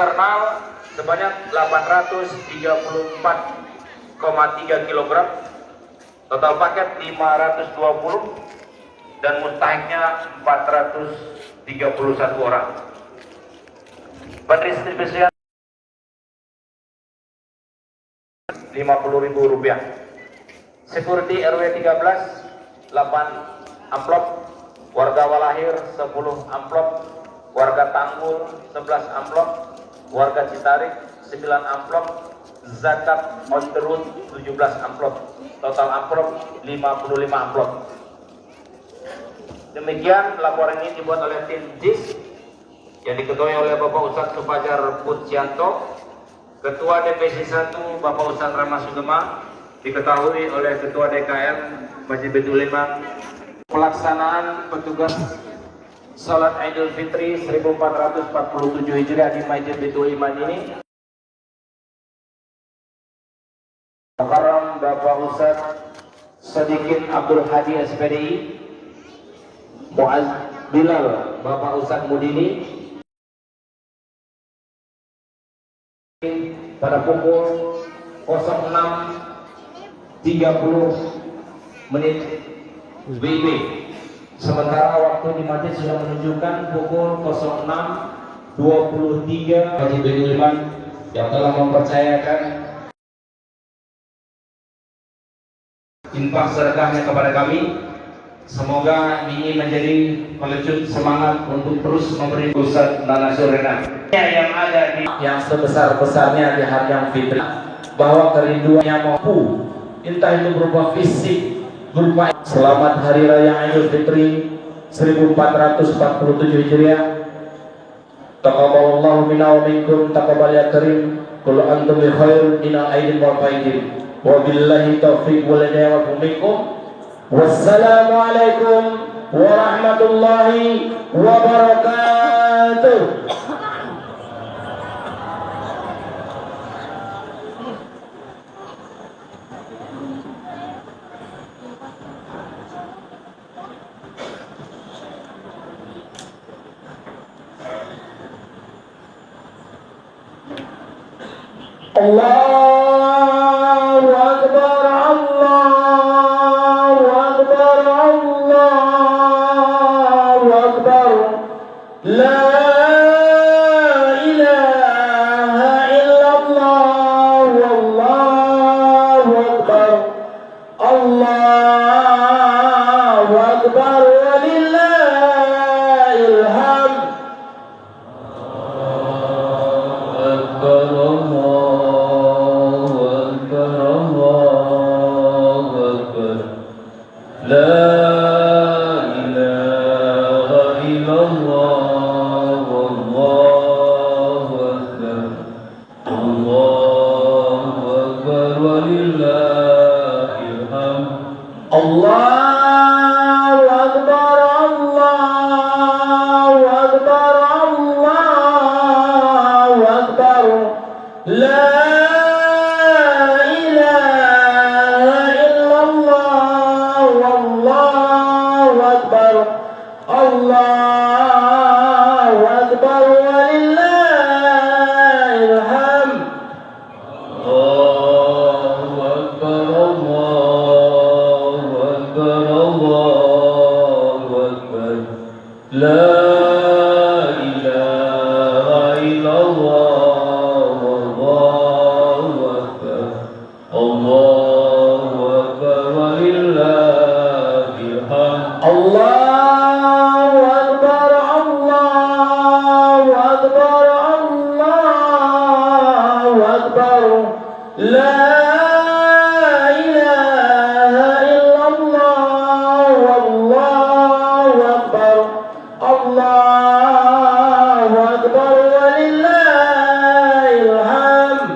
eksternal sebanyak 834,3 kg, total paket 520, dan mustahiknya 431 orang. Pendistribusian Rp50.000. Security RW 13 8 amplop, warga Walahir 10 amplop, warga Tanggul 11 amplop, warga Citarik 9 amplop, zakat on the road 17 amplop, total amplop 55 amplop. Demikian laporan ini dibuat oleh tim JIS yang diketuai oleh Bapak Ustadz Sufajar Putsianto, Ketua DPC 1 Bapak Ustadz Rama Sugema, diketahui oleh Ketua DKM Masjid Baitul Iman. Pelaksanaan petugas Salat Idul Fitri 1447 Hijriah di Masjid Baitul Iman ini, Karam Bapak Ustadz Sadikin Abdul Hadi SPDI, Muaz Bilal Bapak Ustadz Mudini, pada pukul 06.30 WIB. Sementara waktu di masjid sudah menunjukkan pukul 06.23. Masjid Baitul Iman yang telah mempercayakan infak sedekahnya kepada kami. Semoga ini menjadi pelecut semangat untuk terus memberi Ustadz Nana Surena yang ada di yang sebesar-besarnya di hari yang fitri, bahwa kerinduannya mampu, entah itu berupa fisik, berupa selamat hari raya Idul Fitri 1447 Hijriah. Taqabbalallahu minna wa minkum taqabbal ya karim, kullu antum bi khair minal aidin wal faidin, wa billahi taufiq wal hidayah wa minkum. Wassalamu alaikum warahmatullahi wabarakatuh. Allahu Akbar, Allahu Akbar, Allahu Akbar. La ilaha illallah, wallahu akbar. Allahu Akbar, walillahil hamd. Allahu Akbar, Allahu Akbar, Allahu Akbar. La ilaha illallah, wallahu akbar. Allahu Akbar, walillahil hamd. Allahu Akbar, Allahu Akbar, Allahu Akbar. La ilaha illallah, wallahu akbar. Allahu Akbar, walillahil hamd. Allahu Akbar, Allahu Akbar, Allahu Akbar. La ilaha illallah, wallahu akbar. Allahu Akbar, walillahil hamd.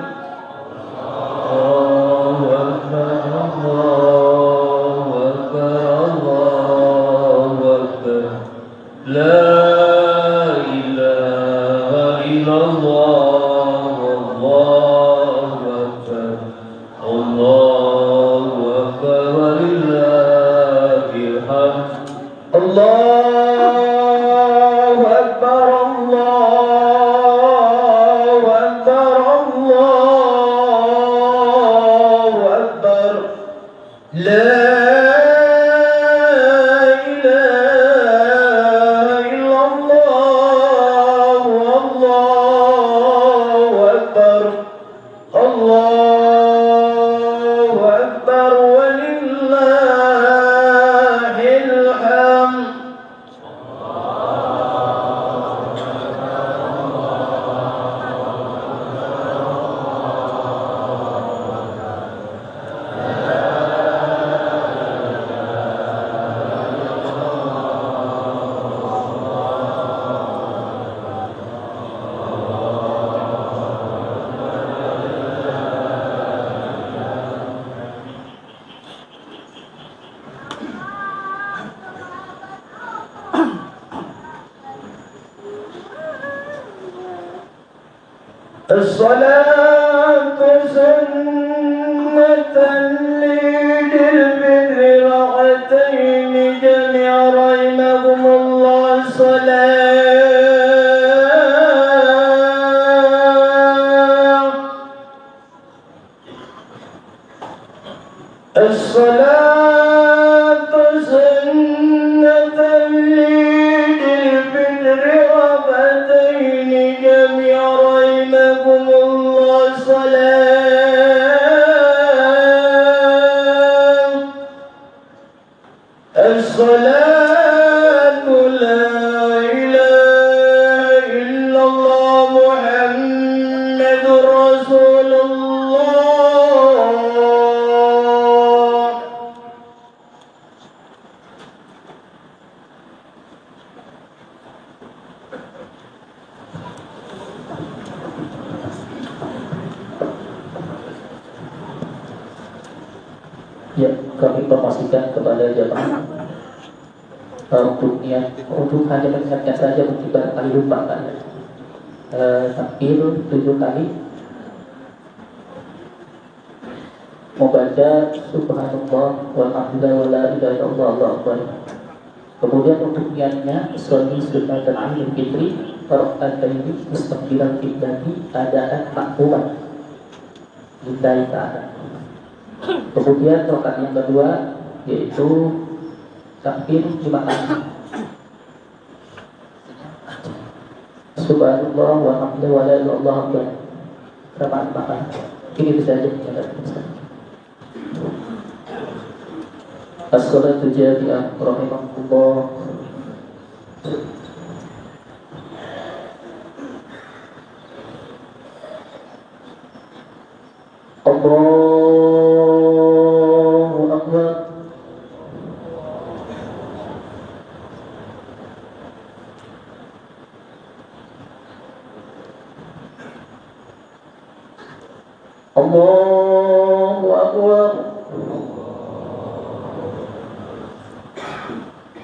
Allahu Akbar, Allahu Akbar, Allahu Akbar. La ilaha illallah, wallahu akbar. Allahu Akbar, walillahil hamd. Allahu Akbar, Allahu الصلاة سنة لعيد الفطر ركعتين جميعا رحمكم الله. الصلاة سنة لعيد الفطر ركعتين جميعا رحمكم الله. الصلاة لا إله إلا الله محمد رسول الله. Ya, kami informasikan kepada jemaah untuk hanya mengingatkan saja mungkin barangkali lupa kan. Takbir 7 kali, membaca subhanallah walhamdulillah wala ilaha illallah Allahu akbar. Kemudian untuk niatnya sholli sunnatul Idul Fitri raka'ataini mustaqbilan qiblati adaan makmuman lillahi ta'ala. Kemudian rakaat yang kedua yaitu takbir 5 kali. Subhanallah walhamdulillah wala ilaha illallah akbar. Berapa kali? Ini bisa saja mencatat. As-salatu jami'ah rahimakumullah. Allahu akbar. Allahu akbar.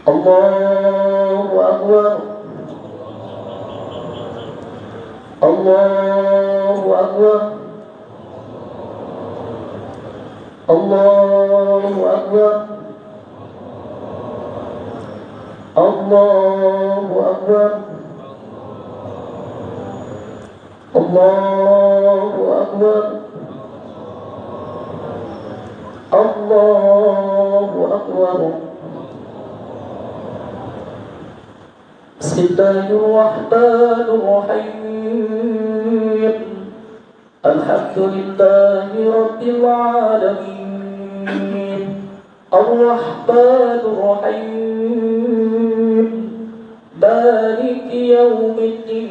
Allahu akbar. Allahu akbar. Allahu akbar. Allahu akbar. Allahu akbar. Allahu akbar. Bismillahirrahmanirrahim. Alhamdulillahi rabbil alamin. Ar-Rahmanir-Rahim. Maliki yaumiddin.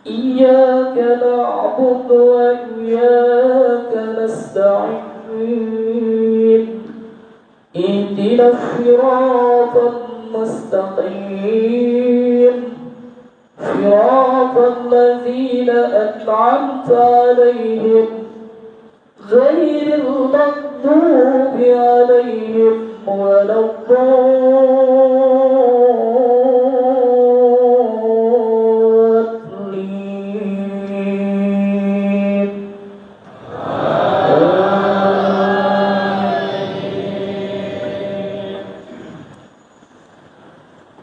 Iyyaka na'budu wa iyyaka nasta'in. Ihdinas siratal mustaqim. Siratal ladzina an'amta 'alaihim غير المغضوب عليهم ولا الضالين.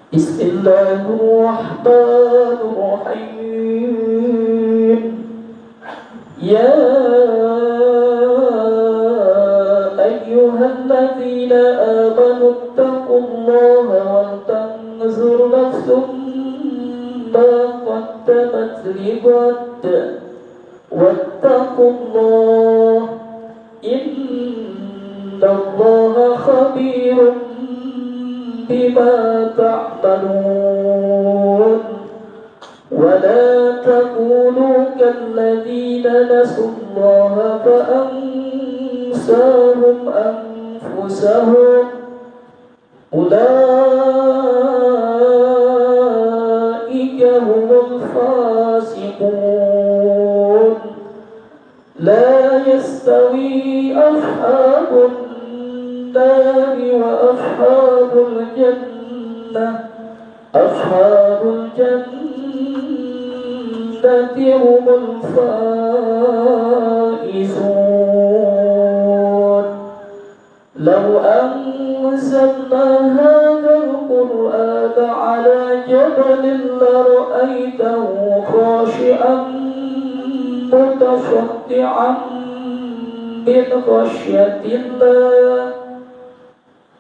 بسم الله الرحمن الرحيم. يا أيها الذين آمنوا اتقوا الله ولتنظر نفس ما قدمت لغد واتقوا الله إن الله خبير بما تعملون. ولا تكونوا كالذين نسوا الله فأنساهم أنفسهم أولئك هم الفاسقون. لا يستوي أصحاب النار وأصحاب الجنة. أصحاب الجنة هم الفائزون. لو أنزلنا هذا القرآن على جبل لرأيته خاشعا متصدعا من خشية الله.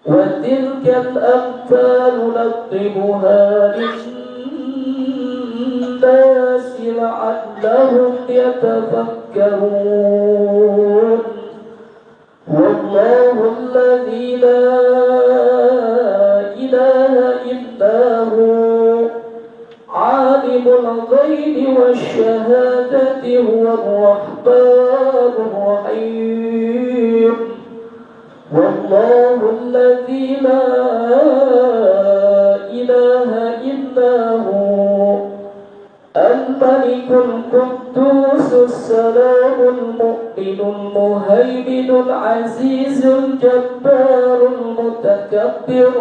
وتلك الأمثال نضربها للناس لعلهم يتفكرون. والله الذي لا إله إلا هو عالم الغيب والشهادة هو الرحمن الرحيم. والله الذي لا إله إلا هو الملك القدوس السلام المؤمن المهيمن العزيز الجبار المتكبر.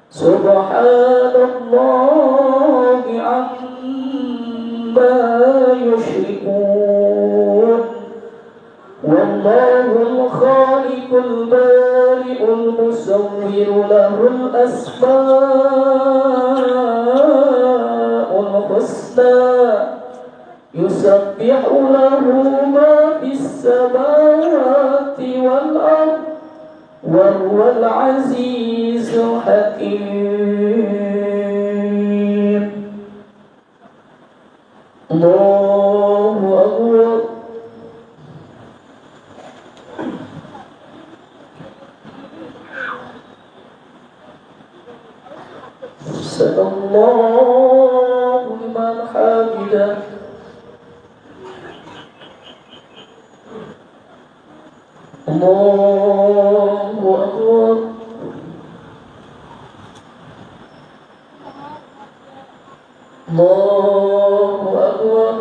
سبحان الله عما يشركون. والله الخالق البارئ المصور له الأسماء الحسنى يسبح له ما في السماوات والأرض وهو العزيز الحكيم. الله أكبر. سمع الله لمن حمده. الله أكبر. الله أكبر.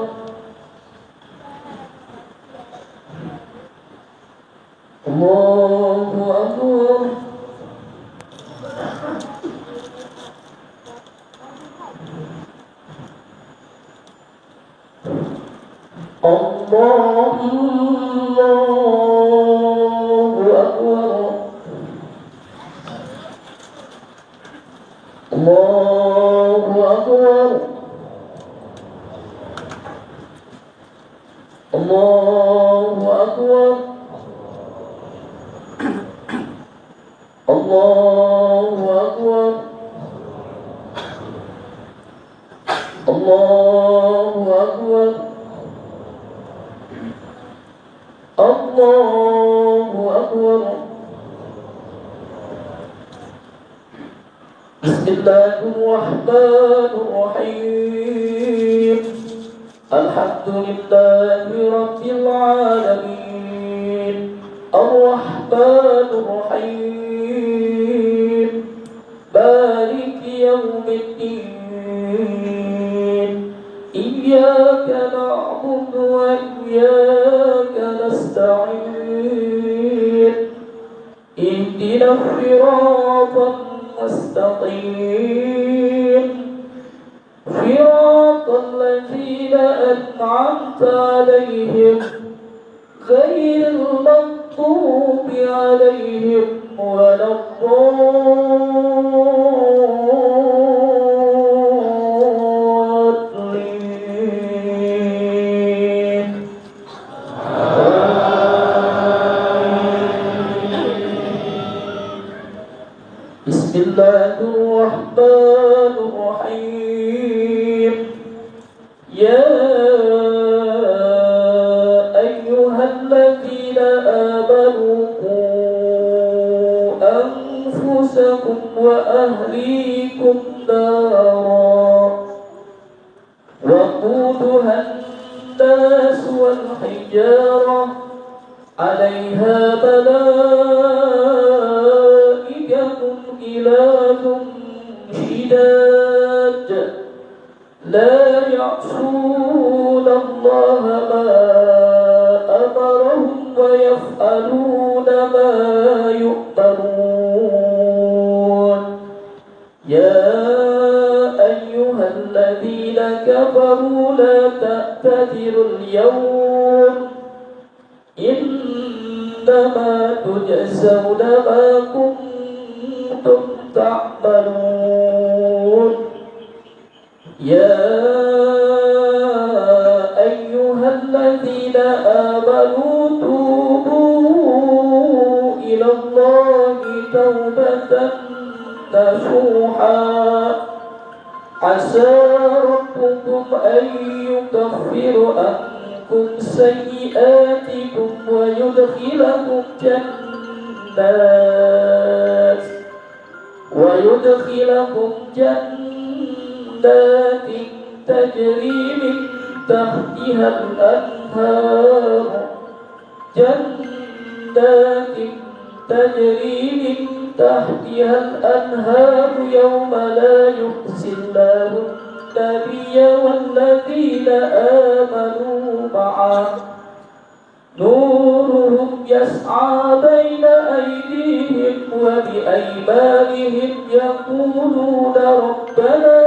الله أكبر. الله أكبر. الله أكبر. الله أكبر. الله أكبر. الله أكبر. الله أكبر. بسم الله الرحمن الرحيم. الحمد لله رب العالمين الرحمن الرحيم مالك يوم الدين. إياك نعبد وإياك نستعين. اهدنا الصراط المستقيم صراط الذين أنعمت عليهم غير المغضوب عليهم ولا الضالين. بسم الله الرحمن الرحيم. يا أيها الذين آمنوا قوا أنفسكم وأهليكم نارا وقودها الناس والحجارة عليها ملائكة غلاظ شداد لا يعصون الله ما أمرهم ويفعلون ما يؤمرون. يا أيها الذين كفروا لا تعتذروا اليوم إنما تجزون ما كنتم تعملون يا أيها الذين آمنوا توبوا إلى الله توبة نصوحا عسى ربكم أن يكفر عنكم سيئاتكم ويدخلكم جنات تجري من تحتها الأنهار يوم لا يخزي الله النبي والذين آمنوا معه نورهم يسعى بين أيديهم وبأيمانهم يقولون ربنا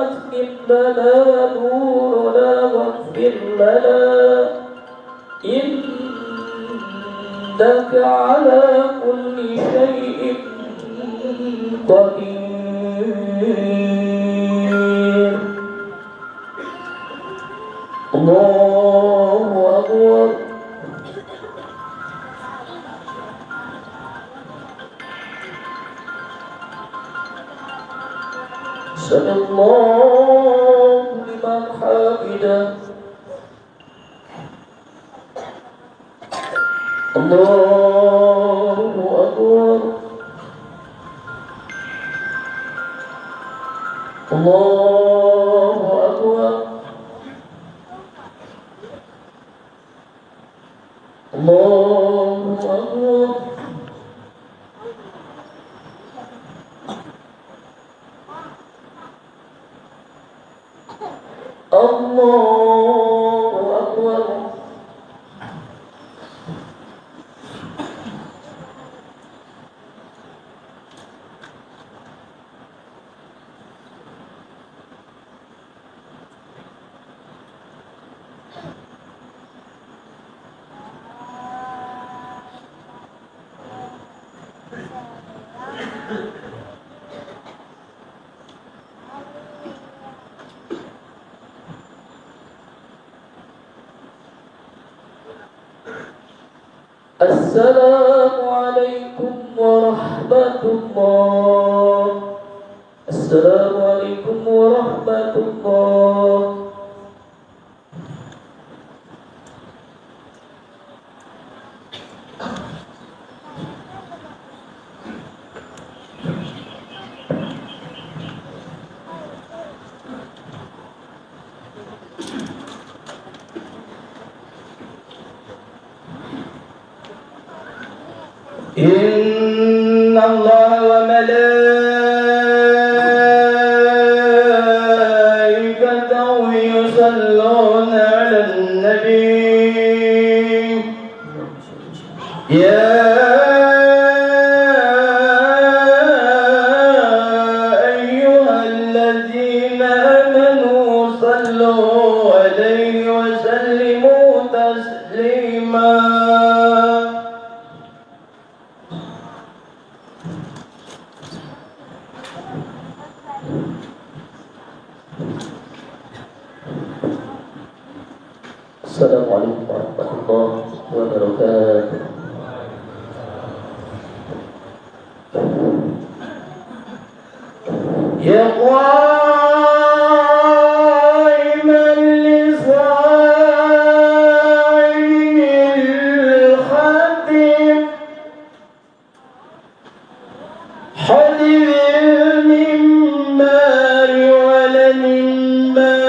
أتمم لنا نورنا واغفر لنا إنك على كل شيء قدير. الله أكبر. سمع الله لمن حمده. الله أكبر. الله أكبر. الله أكبر. الله أكبر. السلام عليكم ورحمة الله. السلام عليكم ورحمة الله. إن الله وملائكته يصلون على النبي يا أيها الذين آمنوا صلوا عليه وسلموا تسليما. السلام عليكم ورحمة الله وبركاته. يا قائم لصائم الخاتم حذر المنبر ولا منبر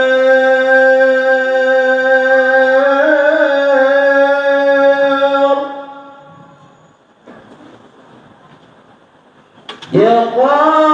يا قائم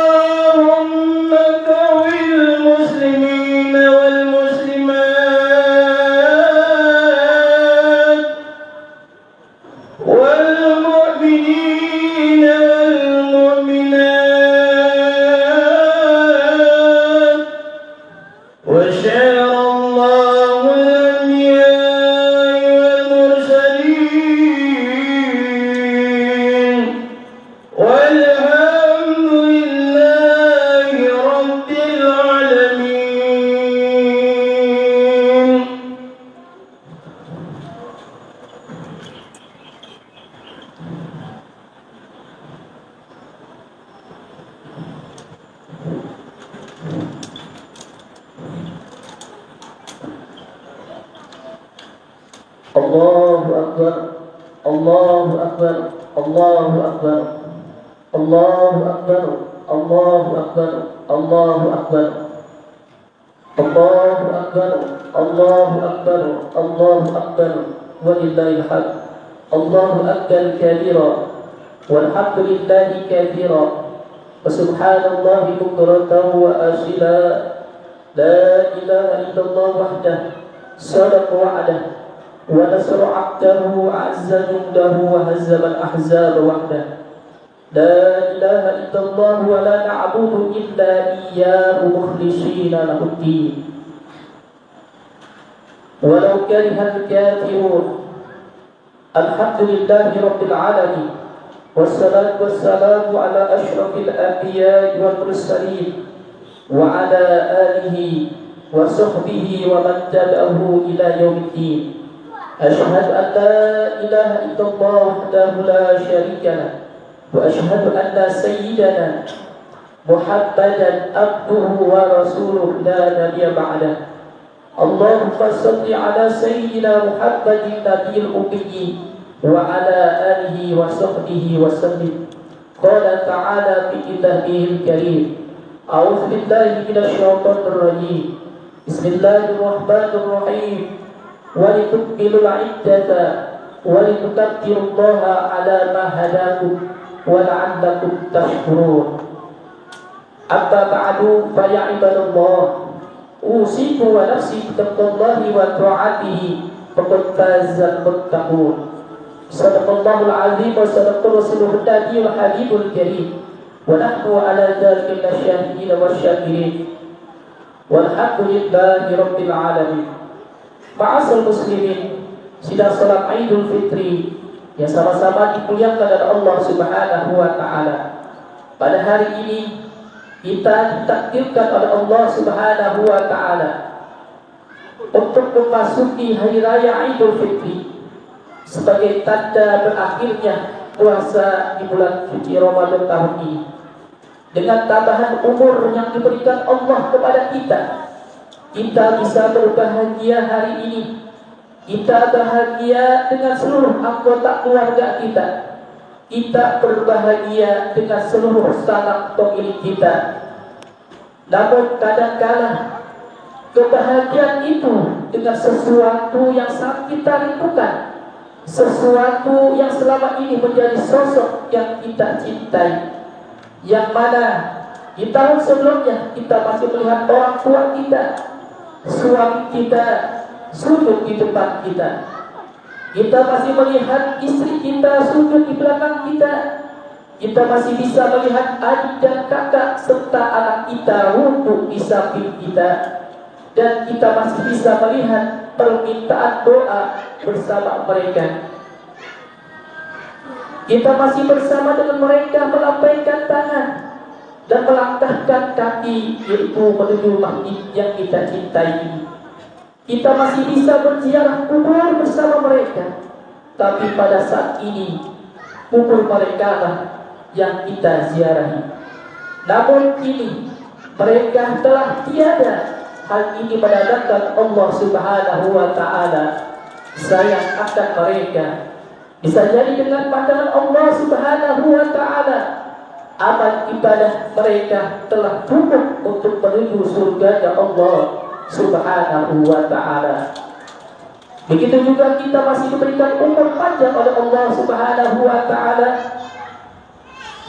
اللهم كوي المسلمين والمسلمات والمؤمنين والمؤمنات وشر الله الأنبياء والمرسلين والحمد لله رب العالمين. الله أكبر الله أكبر الله أكبر الله أكبر الله أكبر الله أكبر الله أكبر الله أكبر الله أكبر ولله الحمد. الله أكبر كبيرا والحمد لله كثيرا وسبحان الله بكرة وأصيلا. لا إله إلا الله وحده صدق وعده ونصر عبده وعز جنده وهزم الأحزاب وحده. لا إله إلا الله ولا نعبد إلا إياه مخلصين له الدين ولو كره الكافرون. الحمد لله رب العالمين والصلاة والسلام على أشرف الأنبياء والمرسلين وعلى آله وصحبه ومن تبعه إلى يوم الدين. أشهد أن لا إله إلا الله وحده لا شريك له وأشهد أن سيدنا محمدا عبده ورسوله لا نبي بعده. اللهم صل على سيدنا محمد النبي الأمي وعلى آله وصحبه وسلم. قال تعالى في كتابه الكريم: أعوذ بالله من الشيطان الرجيم. بسم الله الرحمن الرحيم. ولتكملوا العدة ولتكبروا الله على ما هداكم ولعلكم تشكرون. أما بعد فيا عباد الله، أوصيكم ونفسي بتقوى الله وطاعته فقد فاز المتقون. صدق الله العظيم وصدق رسوله النبي الحبيب الكريم ونحن على ذلك من الشاهدين والشاكرين والحمد لله رب العالمين. Ma'asal muslimin, sidang salat Idul Fitri yang sama-sama dimuliakan oleh Allah Subhanahu wa taala. Pada hari ini kita ditakdirkan oleh Allah Subhanahu wa taala untuk memasuki hari raya Idul Fitri sebagai tanda berakhirnya puasa di bulan suci Ramadan tahun ini. Dengan tambahan umur yang diberikan Allah kepada kita bisa berbahagia hari ini. Kita bahagia dengan seluruh anggota keluarga kita. Kita berbahagia dengan seluruh sanak pemilik kita. Namun kadang-kala kebahagiaan itu dengan sesuatu yang sangat kita rindukan, sesuatu yang selama ini menjadi sosok yang kita cintai, yang mana di tahun sebelumnya kita masih melihat orang tua kita, suami kita sujud di depan kita. Kita masih melihat istri kita sujud di belakang kita. Kita masih bisa melihat adik dan kakak serta anak kita wudhu di samping kita. Dan kita masih bisa melihat permintaan doa bersama mereka. Kita masih bersama dengan mereka melambaikan tangan dan melangkahkan kaki, yaitu menuju masjid yang kita cintai ini. Kita masih bisa berziarah kubur bersama mereka. Tapi pada saat ini kubur mereka lah yang kita ziarahi. Namun kini mereka telah tiada hal ini menandakan Allah Subhanahu wa Ta'ala sayang akan mereka. Bisa jadi dengan pandangan Allah Subhanahu wa Ta'ala, amal ibadah mereka telah cukup untuk menuju surga Allah Subhanahu wa Ta'ala. Begitu juga kita masih diberikan umur panjang oleh Allah Subhanahu wa Ta'ala.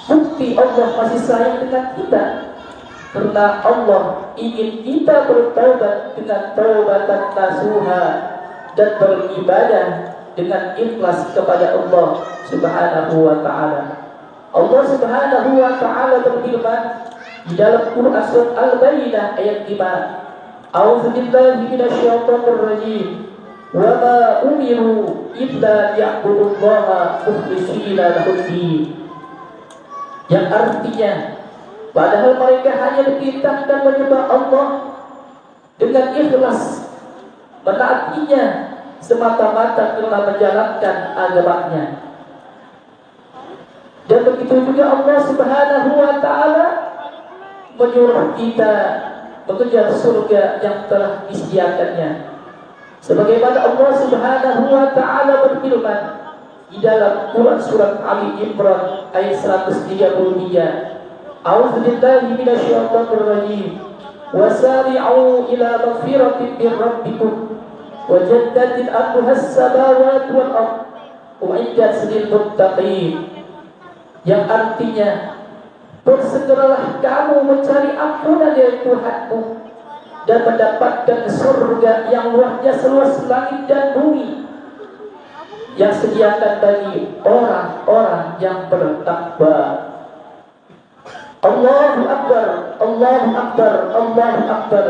Bukti Allah masih sayang dengan kita, karena Allah ingin kita bertaubat dengan taubatan nasuha dan beribadah dengan ikhlas kepada Allah Subhanahu wa Ta'ala. Allah Subhanahu wa Ta'ala berfirman di dalam Quran surat Al-Baqarah ayat 5, A'udzu billahi minasyaitonir rajim. Wa ma umiru illa liya'budullaha mukhlishina lahud-din. Yang artinya, padahal mereka hanya diperintahkan menyembah Allah dengan ikhlas, menaatinya semata-mata karena menjalankan agamanya. Dan begitu juga Allah Subhanahu wa Ta'ala menyuruh kita mengejar surga yang telah disediakannya. Sebagaimana Allah Subhanahu wa Ta'ala berfirman di dalam Quran surat Ali Imran ayat 133, A'udzu billahi minasyaitonir rajim. Wasari'u ila maghfiratin min rabbikum wa jannatin 'arduha as-samawati wal ardh u'iddat lil muttaqin. Yang artinya, bersegeralah kamu mencari ampunan dari Tuhanmu dan mendapatkan surga yang luasnya seluas langit dan bumi, yang sediakan bagi orang-orang yang bertakwa. Allahu Akbar, Allahu Akbar, Allahu Akbar.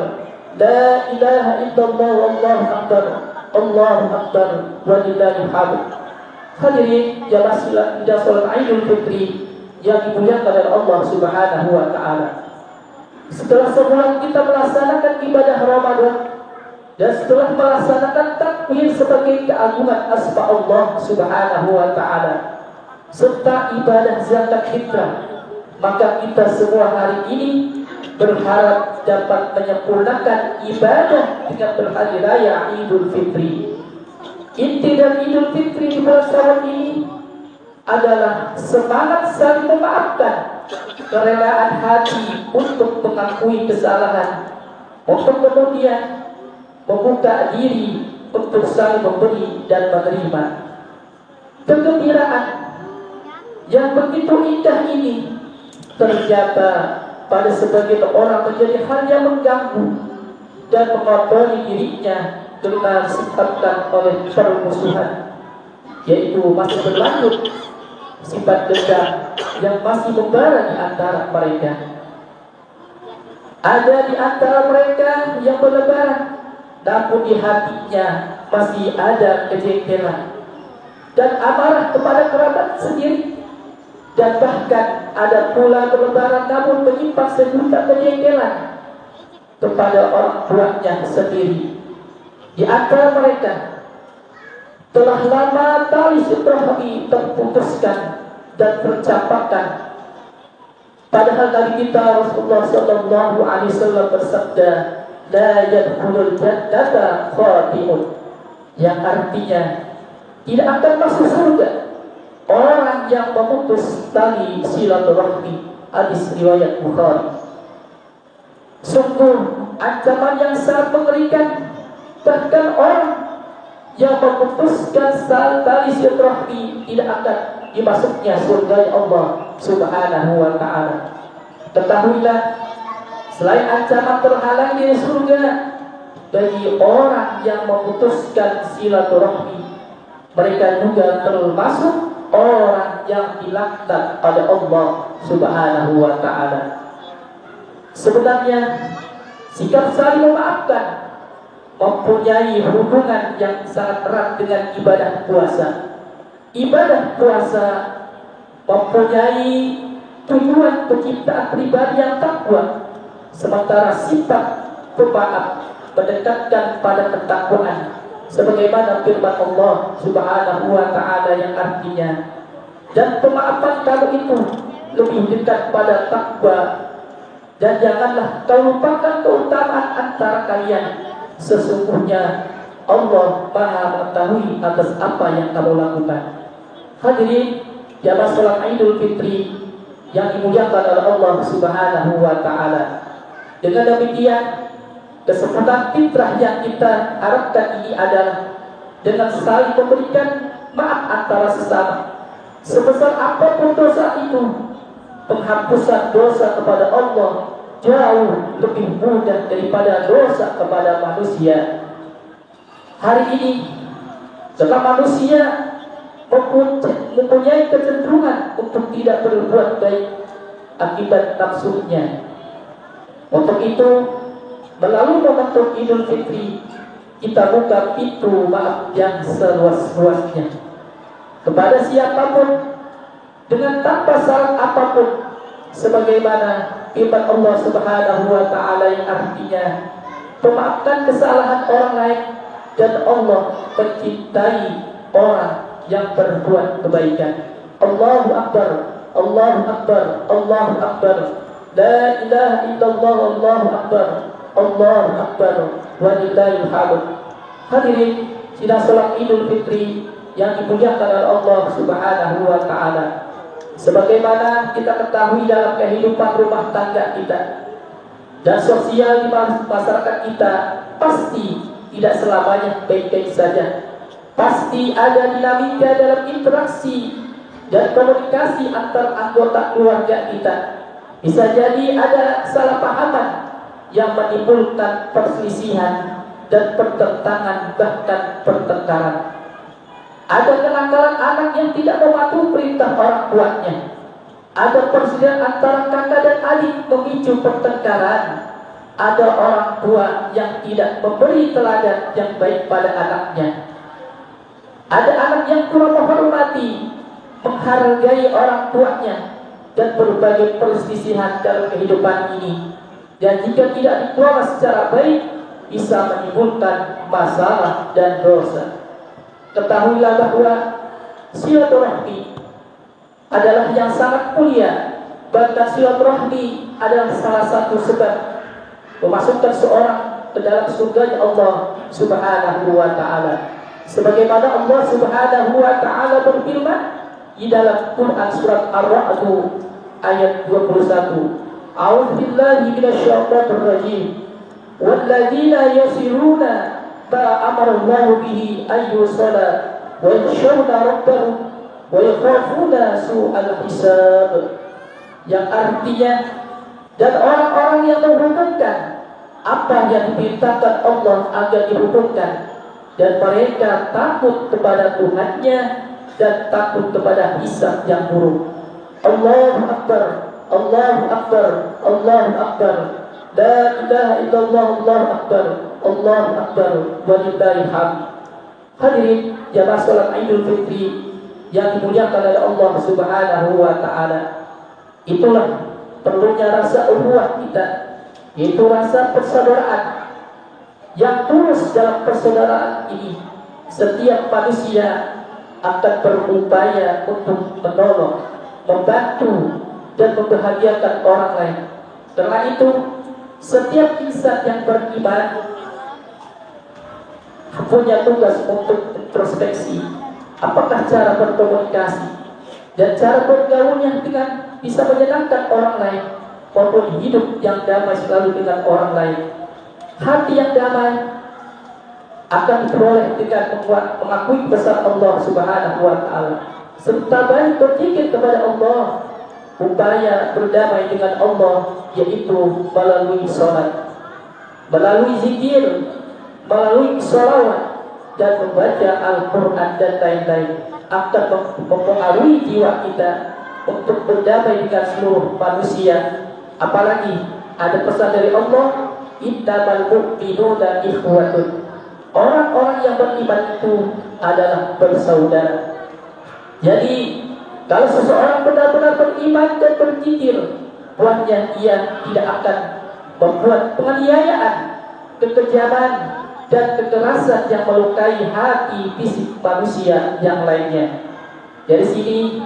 La ilaha illallah, Allahu Akbar, Allahu Akbar, walillahil hamd. Hadirin jamaah salat Idul Fitri yang dimuliakan oleh Allah Subhanahu wa Ta'ala. Setelah sebulan kita melaksanakan ibadah Ramadan dan setelah melaksanakan takbir sebagai keagungan asma Allah Subhanahu wa Ta'ala serta ibadah zakat fitrah, maka kita semua hari ini berharap dapat menyempurnakan ibadah dengan berhari raya Idul Fitri. Inti dari Idul Fitri di bulan Syawal ini adalah semangat saling memaafkan, kerelaan hati untuk mengakui kesalahan, untuk kemudian membuka diri untuk saling memberi dan menerima. Kegembiraan yang begitu indah ini ternyata pada sebagian orang menjadi hal yang mengganggu dan mengotori dirinya karena disebabkan oleh permusuhan, yaitu masih berlanjut sifat dendam yang masih membara di antara mereka. Ada di antara mereka yang berlebaran, namun di hatinya masih ada kejengkelan dan amarah kepada kerabat sendiri, dan bahkan ada pula berlebaran namun menyimpan sejuta kejengkelan kepada orang tuanya sendiri. Di antara mereka telah lama tali silaturahmi terputuskan dan tercampakkan. Padahal Nabi kita Rasulullah sallallahu alaihi wasallam bersabda, la yadkhulul jannata khatimun, yang artinya tidak akan masuk surga orang yang memutus tali silaturahmi. Hadis riwayat Bukhari. Sungguh ancaman yang sangat mengerikan. Bahkan orang yang memutuskan tali silaturahmi tidak akan dimasuknya surga Allah Subhanahu wa Ta'ala. Ketahuilah, selain ancaman terhalang dari surga bagi orang yang memutuskan silaturahmi, mereka juga termasuk orang yang dilaknat pada Allah Subhanahu wa Ta'ala. Sebenarnya sikap saling memaafkan mempunyai hubungan yang sangat erat dengan ibadah puasa. Ibadah puasa mempunyai tujuan penciptaan pribadi yang takwa, sementara sifat pemaaf mendekatkan pada ketakwaan, sebagaimana firman Allah Subhanahu wa Ta'ala yang artinya, dan pemaafan kamu itu lebih dekat pada takwa, dan janganlah kau lupakan keutamaan antara kalian, sesungguhnya Allah Maha mengetahui atas apa yang kamu lakukan. Hadirin jamaah salat Idul Fitri yang dimuliakan oleh Allah Subhanahu wa taala. Dengan demikian, kesempatan fitrah yang kita harapkan ini adalah dengan saling memberikan maaf antara sesama. Sebesar apapun dosa itu, penghapusan dosa kepada Allah jauh lebih mudah daripada dosa kepada manusia. Hari ini, setelah manusia mempunyai kecenderungan untuk tidak berbuat baik akibat nafsunya. Untuk itu, melalui momentum Idul Fitri, kita buka pintu maaf yang seluas-luasnya kepada siapapun dengan tanpa syarat apapun, sebagaimana firman Allah Subhanahu wa taala yang artinya memaafkan kesalahan orang lain, dan Allah mencintai orang yang berbuat kebaikan. Allahu Akbar, Allahu Akbar, Allahu Akbar. La ilaha illallah, Allahu Akbar, Allahu Akbar, walillahil hamd. Hadirin sidang salat Idul Fitri yang dimuliakan oleh Allah Subhanahu wa taala. Sebagaimana kita ketahui dalam kehidupan rumah tangga kita dan sosial di masyarakat kita, pasti tidak selamanya baik-baik saja. Pasti ada dinamika dalam interaksi dan komunikasi antar anggota keluarga kita. Bisa jadi ada salah pahaman yang menimbulkan perselisihan dan pertentangan, bahkan pertengkaran. Ada kenakalan anak yang tidak mematuhi perintah orang tuanya. Ada perselisihan antara kakak dan adik memicu pertengkaran. Ada orang tua yang tidak memberi teladan yang baik pada anaknya. Ada anak yang kurang menghormati, menghargai orang tuanya, dan berbagai perselisihan dalam kehidupan ini. Dan jika tidak dikelola secara baik, bisa menimbulkan masalah dan dosa. Ketahuilah bahwa silaturahmi adalah yang sangat mulia. Bahkan silaturahmi adalah salah satu sebab memasukkan seorang ke dalam surga Allah Subhanahu wa taala. Sebagaimana Allah Subhanahu wa taala berfirman di dalam Quran surat Ar-Ra'd ayat 21. A'udzu billahi minasyaitonir rajim. Walladzina yasiruna ma amara Allah bihi ayyusala wa yakhshawna rabbahum wa yakhafuna su'al hisab. Yang artinya, dan orang-orang yang menghukumkan apa yang diperintahkan Allah agar dihukumkan, dan mereka takut kepada Tuhannya dan takut kepada hisab yang buruk. Allahu Akbar, Allahu Akbar, Allahu Akbar. La ilaha illallah, Allahu Akbar, Allahu Akbar, walillahil hamd. Hadirin jamaah salat Idul Fitri yang dimuliakan oleh Allah Subhanahu wa taala. Itulah perlunya rasa ukhuwah kita, yaitu rasa persaudaraan yang tulus. Dalam persaudaraan ini, setiap manusia akan berupaya untuk menolong, membantu, dan membahagiakan orang lain. Karena itu, setiap insan yang beriman punya tugas untuk introspeksi. Apakah cara berkomunikasi dan cara bergaulnya dengan bisa menyenangkan orang lain, maupun hidup yang damai selalu dengan orang lain. Hati yang damai akan diperoleh dengan mengakui pesan Allah Subhanahu wa taala, serta banyak berzikir kepada Allah. Upaya berdamai dengan Allah yaitu melalui salat, melalui zikir, melalui sholawat, dan membaca Al-Quran dan lain-lain akan mempengaruhi jiwa kita untuk berdamai dengan seluruh manusia. Apalagi ada pesan dari Allah, innamal mu'minuna ikhwatun. Orang-orang yang beriman itu adalah bersaudara. Jadi kalau seseorang benar-benar beriman dan berzikir, buatnya ia tidak akan membuat penganiayaan, kekejaman, dan kekerasan yang melukai hati fisik manusia yang lainnya. Dari sini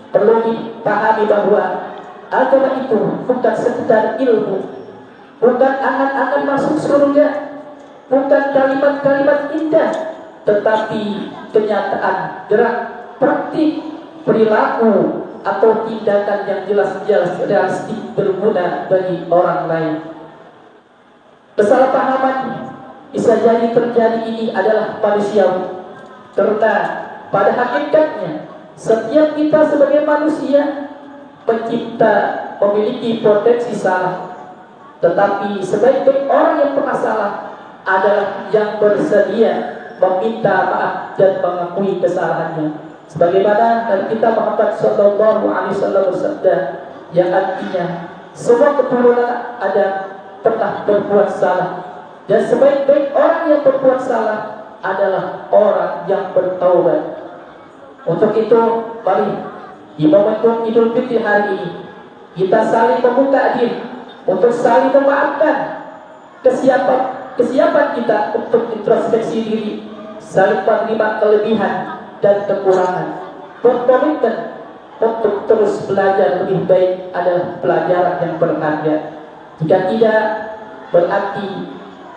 perlu dipahami bahwa agama itu bukan sekedar ilmu, bukan angan-angan masuk surga, bukan kalimat-kalimat indah, tetapi kenyataan, gerak, praktik, perilaku, atau tindakan yang jelas-jelas realistik berguna bagi orang lain. Kesalahpahaman bisa jadi terjadi ini adalah manusiawi, karena pada hakikatnya setiap kita sebagai manusia pencipta memiliki potensi salah, tetapi sebaik-baik orang yang pernah salah adalah yang bersedia meminta maaf dan mengakui kesalahannya. Sebagaimana dari kita Muhammad sallallahu alaihi wasallam bersabda yang artinya semua keturunan Adam pernah berbuat salah, dan sebaik-baik orang yang berbuat salah adalah orang yang bertaubat. Untuk itu, mari di momentum Idul Fitri hari ini kita saling membuka diri untuk saling memaafkan kesiapan kita untuk introspeksi diri, saling menerima kelebihan dan kekurangan, berkomitmen untuk terus belajar lebih baik adalah pelajaran yang berharga. Jika tidak, berarti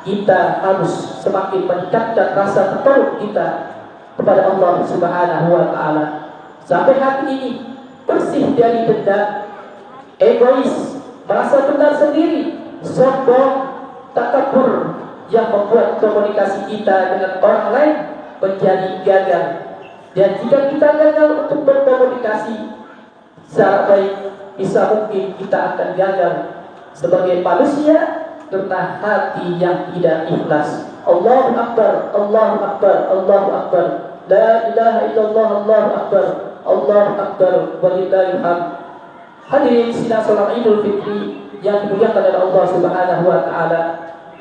kita harus semakin meningkatkan rasa bertaubat kita kepada Allah Subhanahu wa Ta'ala. Sampai hati ini bersih dari dendam, egois, merasa benar sendiri, sombong, takabur yang membuat komunikasi kita dengan orang lain menjadi gagal. Dan jika kita gagal untuk berkomunikasi secara baik, bisa mungkin kita akan gagal sebagai manusia karena hati yang tidak ikhlas. Allahu Akbar, Allahu Akbar, Allahu Akbar, la ilaha illallah, Allahu Akbar, Allahu Akbar, walillahil hamd. Hadirin sidang salat Idul Fitri yang dimuliakan oleh Allah Subhanahu wa Ta'ala,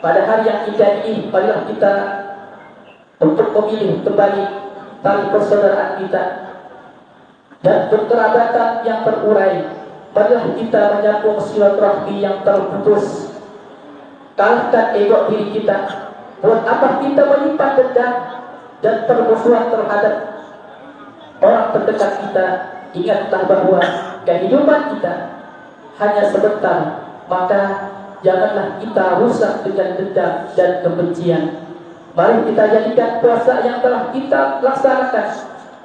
pada hari yang indah ini marilah kita untuk memilih kembali tali persaudaraan kita dan berkerabatan yang terurai. Marilah kita menyambung silaturahmi yang terputus. Kalahkan ego diri kita. Buat apa kita menyimpan dendam dan permusuhan terhadap orang terdekat kita? Ingatlah bahwa kehidupan kita hanya sebentar, maka janganlah kita rusak dengan dendam dan kebencian. Mari kita jadikan puasa yang telah kita laksanakan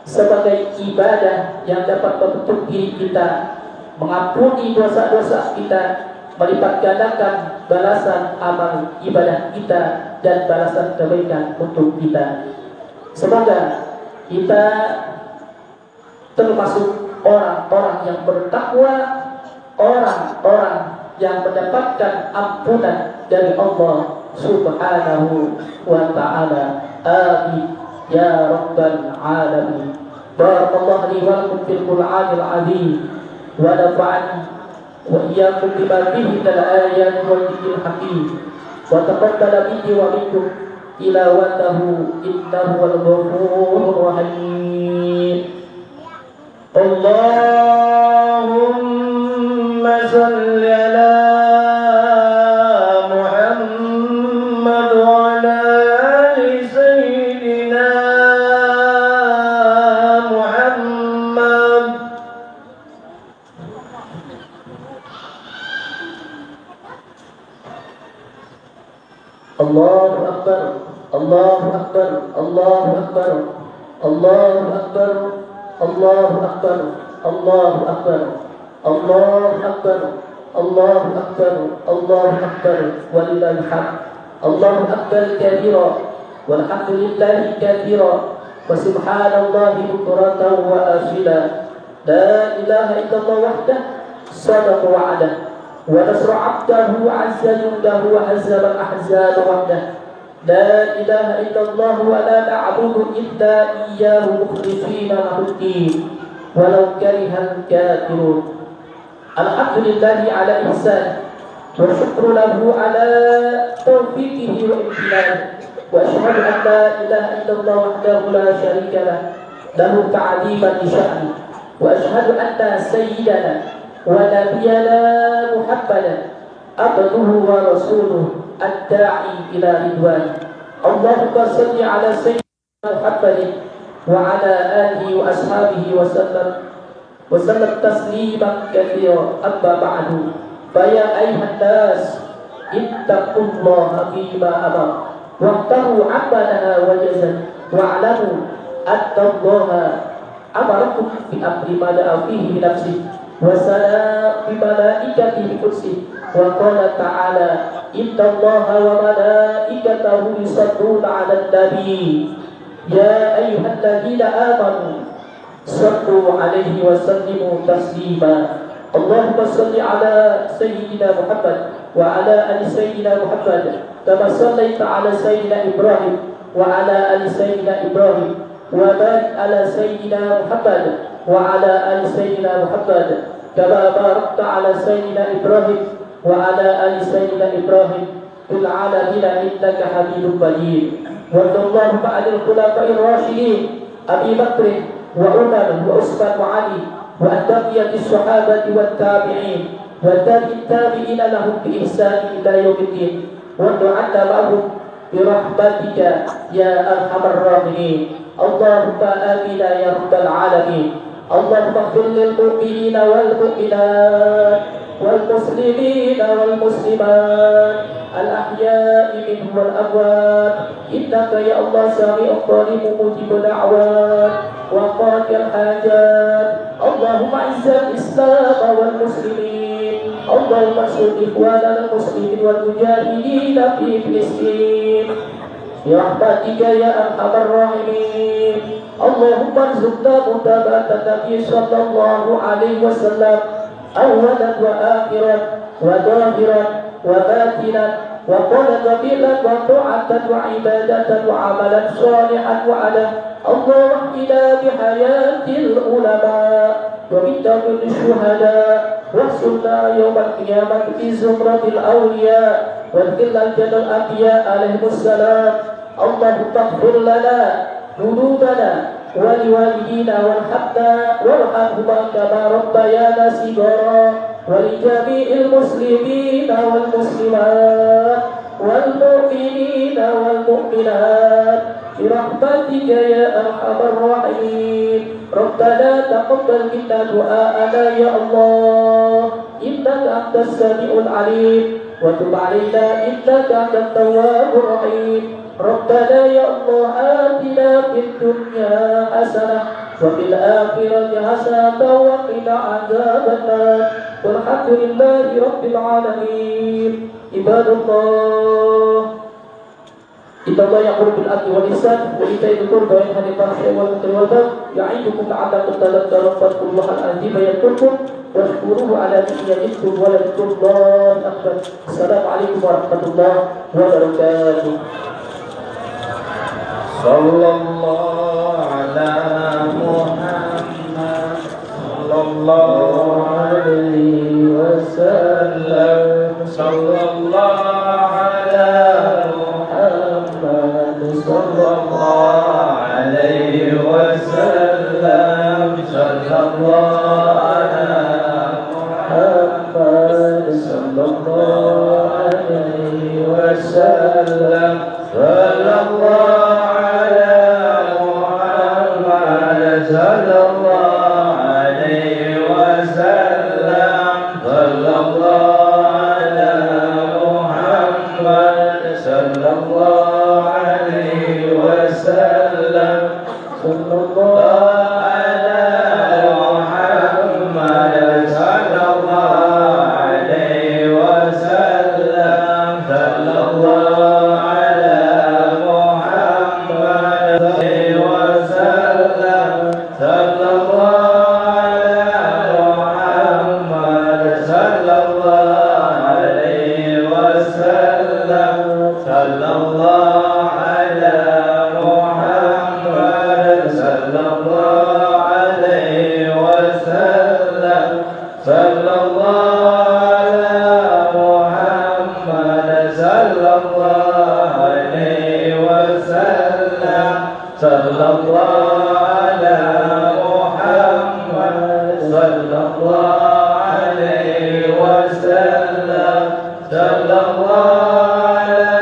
sebagai ibadah yang dapat membentuk diri kita, mengampuni dosa-dosa kita, melipat gandakan balasan amal ibadah kita dan balasan kebaikan untuk kita. Semoga kita termasuk orang-orang yang bertakwa, orang-orang yang mendapatkan ampunan dari Allah Subhanahu wa Ta'ala. Amin ya rabbal alamin. Barakallahu li wa lakum fil Qur'anil azim wa nafa'ani wa iyyakum bima fihi min al-ayati wal dhikril hakim wa taqabbala minni wa minkum tilawatahu innahu wal ghafurur rahim. Allahumma salli ala Muhammad wa ala ali sayyidina Muhammad. Allahu Akbar, Allahu Akbar, Allahu Akbar, Allahu Akbar, Allahu Akbar, Allahu Akbar, Allahu Akbar, Allahu Akbar, Allahu Akbar, walillahil hamd. Allahu Akbar kabira, walhamdulillahi katsira, wa subhanallahi bukratan wa asila. La ilaha illallah wahdah, sadaqa wa'adah, wa nasra 'abdahu wa 'azza jundahu wa hazzaba al-ahzaba wahdah. La ilaha illallah wa la na'budu illa iyyahu mukhlishina lahu-d-din walau karihal kafirun. Alhamdulillahi ala ihsan wa syukru lahu ala taufiqihi wa imtinanihi, wa asyhadu an la ilaha illallah wahdahu la syarika lah, lahu ta'dhiman li sya'ni, wa asyhadu anna sayyidana wa nabiyyana Muhammadan abduhu wa rasuluhu ad-da'i ila ridwan. Allahumma salli ala sayyidina Muhammadin wa ala alihi wa ashabihi wa sallam tasliman katsira. Amma ba'du, fa ya ayyuhan nas ittaqullaha fima amara وانتهوا عما نهى وجزا واعلموا أن الله أمركم بأمر ما دعا فيه بنفسه وسلام بملائكته بقدسه وقال تعالى إن الله وملائكته يصلون على النبي يا أيها الذين آمنوا صلوا عليه وسلموا تسليما اللهم صل على سيدنا محمد وعلى آل سيدنا محمد كما صليت على سيدنا إبراهيم وعلى آل سيدنا إبراهيم وبارك على سيدنا محمد وعلى آل سيدنا محمد كما باركت على سيدنا إبراهيم وعلى آل سيدنا إبراهيم في العالمين إنك حميد مجيد وارض اللهم عن الخلفاء الراشدين أبي بكر وعمر وعثمان وعلي وعن بقية الصحابة والتابعين والتابعين لهم بإحسان إلى يوم الدين وارض عنا معهم برحمتك يا أرحم الراحمين اللهم آمين يا رب العالمين اللهم اغفر للمؤمنين والمؤمنات والمسلمين والمسلمات الأحياء منهم والأموات إنك يا الله سميع قريب مجيب الدعوات وقاضي الحاجات اللهم أعز الإسلام والمسلمين اللهم انصر إخواننا المسلمين والمجاهدين في فلسطين برحمتك يا أرحم الراحمين اللهم ارزقنا متابعة النبي صلى الله عليه وسلم أولا وآخرا وظاهرا وباطنا وقولا وفعلا وطاعة وعبادة وعملا صالحا وعلا اللهم احينا بحياة العلماء وبتوبة الشهداء واحشرنا يوم القيامة في زمرة الأولياء وادخلنا الجنة الأنبياء عليهم السلام اللهم اغفر لنا ذنوبنا ولوالدينا وارحمهما كما ربيانا صغارا ولجميع المسلمين والمسلمات والمؤمنين والمؤمنات برحمتك يا أرحم الراحمين ربنا تقبل منا دعاءنا يا الله إنك أنت السميع العليم وتب علينا إنك أنت التواب الرحيم ربنا يا الله آتنا في الدنيا حسنة وفي الآخرة حسنة وقنا عذاب النار والحمد لله رب العالمين عباد الله إن الله يأمر بالعدل والإحسان وإيتاء ذي القربى وينهى عن الفحشاء والمنكر والبغي يعظكم لعلكم تذكرون فاذكروا الله العظيم يذكركم واشكروه على نعمته ولذكر الله أكبر السلام عليكم ورحمة الله وبركاته صلى الله على محمد صلى الله عليه وسلم صلى الله على محمد صلى الله عليه وسلم صلى الله على محمد صلى الله عليه وسلم صلى الله صلى الله عليه وسلم صلى الله على محمد صلى الله عليه وسلم صلى الله على محمد صلى الله عليه وسلم صلى الله على محمد وسلم صلى الله على محمد صلى الله عليه وسلم صلى الله على محمد صلى الله عليه وسلم صلى الله على محمد صلى الله عليه وسلم صلى الله على محمد صلى الله عليه وسلم صلى الله على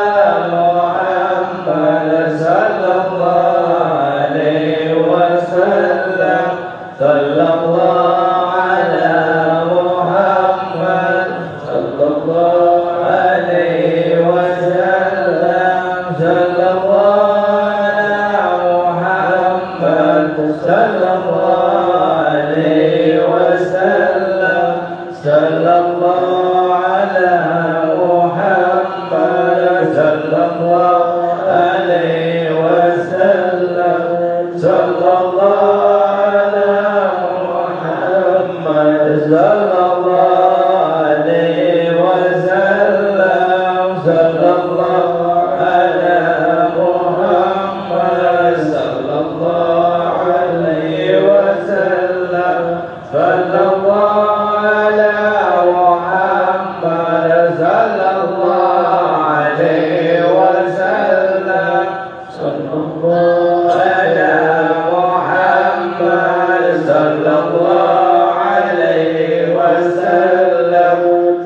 محمد صلى الله عليه وسلم صلى الله على محمد صلى الله عليه وسلم sallallahu alaihi wasallam. Sallallahu ala Muhammad sallallahu alaihi wasallam. Sallallahu ala Muhammad sallallahu alaihi wasallam. Sallallahu ala Muhammad sallallahu alaihi wasallam. Sallallahu ala Muhammad sallallahu alaihi wasallam.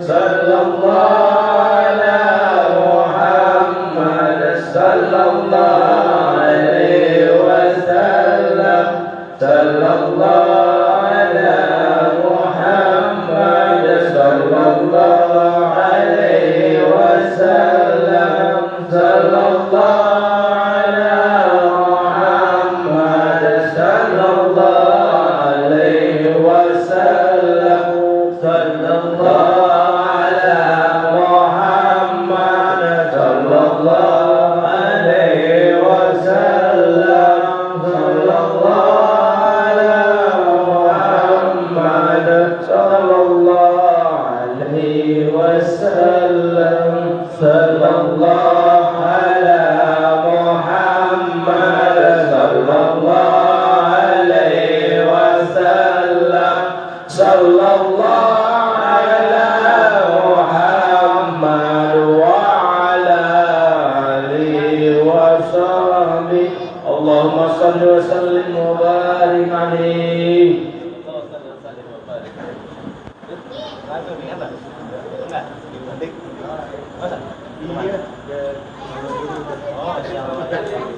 Sallallahu ala Muhammad sallallahu alaihi wasallam. Sallallahu ala Muhammad sallallahu alaihi wasallam. Sallallahu ala Muhammad sallallahu alaihi wasallam. Sallallahu ala Muhammad sallallahu alaihi wasallam. Sallallahu ala Muhammad sallallahu alaihi wasallam. Sallallahu ala Muhammad sallallahu alaihi wasallam. Sallallahu ala Muhammad wa ala alihi wa sahbihi. Allahumma salli wa sallim wa barik alaihi. Iya.